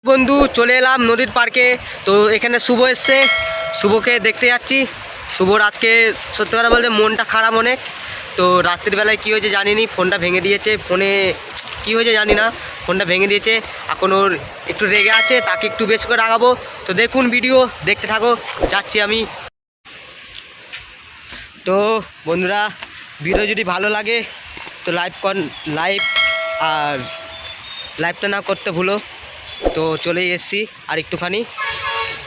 বন্ধু চলে এলাম নদীর পার্কে। তো এখানে শুভ এসছে, শুভকে দেখতে যাচ্ছি। শুভর আজকে সত্যি কথা বলতে মনটা খারাপ অনেক। তো রাত্রিবেলায় কী হয়েছে জানিনি, ফোনটা ভেঙে দিয়েছে। ফোনে কী হয়েছে জানি না, ফোনটা ভেঙে দিয়েছে। এখন ওর একটু রেগে আছে, তাকে একটু বেশ করে রাগাবো। তো দেখুন, ভিডিও দেখতে থাকো, যাচ্ছি আমি। তো বন্ধুরা, ভিডিও যদি ভালো লাগে তো লাইভ আর লাইভটা না করতে ভুলো। তো চলেই এসছি আর একটুখানি,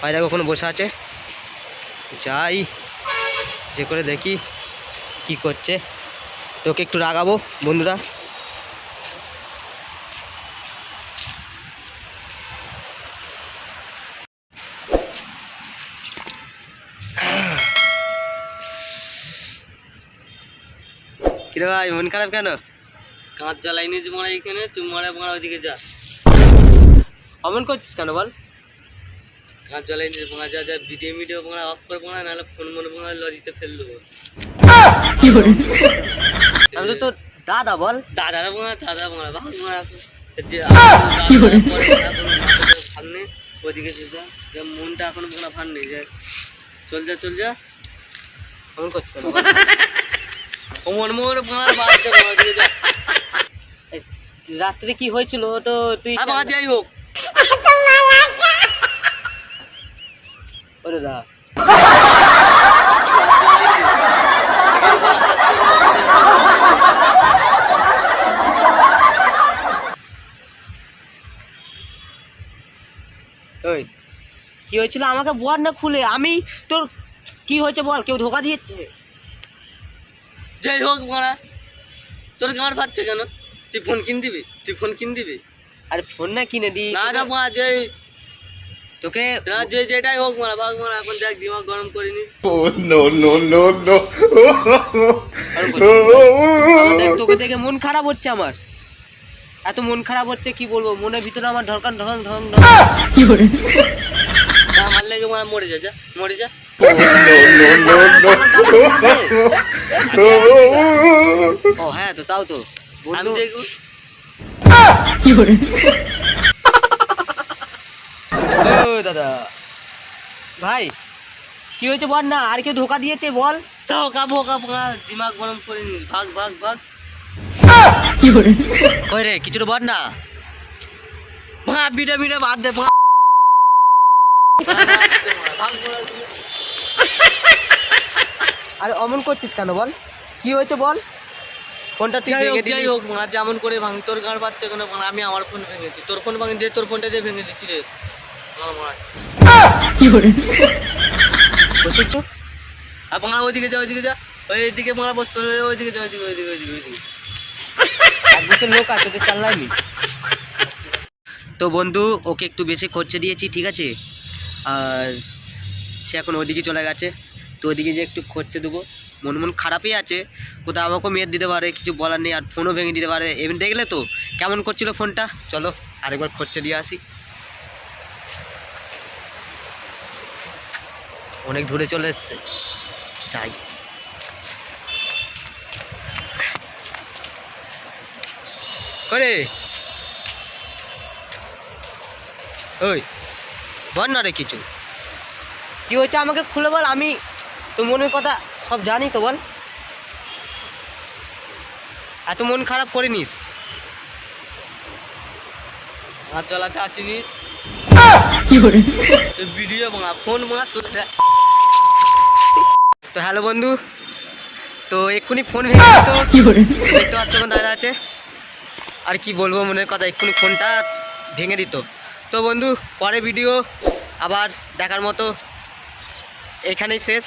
হয় দেখো ওখানে বসে আছে, যাই যে করে দেখি কি করছে। তোকে একটু রাগাবো বন্ধুরা। কিরে ভাই, মন খারাপ কেন? কাঁচ জ্বালাইনি যে মারা এইখানে, তুই মারা মারা ওইদিকে যা। অমন করছিস কেন বল? কাঁচ জ্বালাইনি ভাঙা যা যা, ভিডিও ভাঙা অফ করে ভাঙা, নাহলে ফোন মনে ভাঙা লরিতে ফেল দেবো। আমি তো তোর দাদা, বল। দাদা ভাঙা ভাগ মারা ভাগ নেই ওইদিকে যা, মনটা এখনো ভাঙা ভাগ নেই, যা চল যা। অমন করছিস কেন? মন ভাঙা ভাগ যা, ওইদিকে যা। রাত্রে কি হয়েছিল তো তুই? ভাঙা যাই হোক, ওরে দা, ওই কি হয়েছিল আমাকে বল না খুলে। আমি তোর কি হয়েছে বল, কেউ ধোকা দিয়েছে? যাই হোক মারা, তোর গাঁড় পাচ্ছে কেন? তুই ফোন কিন দিবি? আরে ফোন না কিনে দি না মা, যে তোকে। যেটাই হোক মারা ভাগ মারা, এখন দেখ দিমাগ গরম করিনি। তোকে দেখে মন খারাপ হচ্ছে আমার, এত মন খারাপ হচ্ছে কি বলবো। মনের ভিতরে আমার ঢং আমার লেগে মারা মরে যা। ও হ্যাঁ, তো তাও তো আমি দেখবো। ও দাদা ভাই, কি হয়েছে বল না? আর কেউ ধোকা দিয়েছে বল? ধোকা দিমাগ গরম করিনি, ভাগ। ওই রে, কিছু বল না। ভাঙা বিড়ে বাদ দে। আরে অমন করছিস কেন বল, কি হয়েছে বল? ফোনটা তুই ভেঙে দিলি। যাই হোক মারা, যেমন করে ভাঙি, তোর গাঁড় বাচ্চা কেন? আমি আমার ফোন ভেঙেছি, তোর ফোন ভাঙি দিয়ে, তোর ফোনটা দিয়ে ভেঙে দিচ্ছি রে। আর ভাঙা ওইদিকে যা, ওইদিকে মারা বসতো, ওইদিকে যা, ওইদিকে। একদিকে লোক আছে তো চাল্লাইনি। তো বন্ধু, ওকে একটু বেশি খরচে দিয়েছি, ঠিক আছে? আর সে এখন ওইদিকে চলে গেছে। তো ওইদিকে যে একটু খরচে দেবো, মন খারাপই আছে। কোথাও আমাকেও মেয়ের দিতে পারে, কিছু বলার নেই। আর ফোনও ভেঙে দিতে পারে। এমনি দেখলে তো কেমন করছিল ফোনটা। চলো আরেকবার খরচে দিয়ে আসি। অনেক দূরে চলে এসছে, যাই। করে ওই বল না রে, কিছু কি হয়েছে আমাকে খুলে বল। আমি তো মনের কথা সব জানি, তো বল। এত মন খারাপ করিনিস। আর চালাতে আসিনি ভিডিও ভাঙা, ফোন ভাঙা। তো হ্যালো বন্ধু, তো এক্ষুনি ফোন ভেঙে তো দেখতে পাচ্ছ কোন দাদা আছে। আর কি বলবো মনের কথা, এক্ষুনি ফোনটা ভেঙে দিত। তো বন্ধু, পরে ভিডিও আবার দেখার মতো এখানেই শেষ।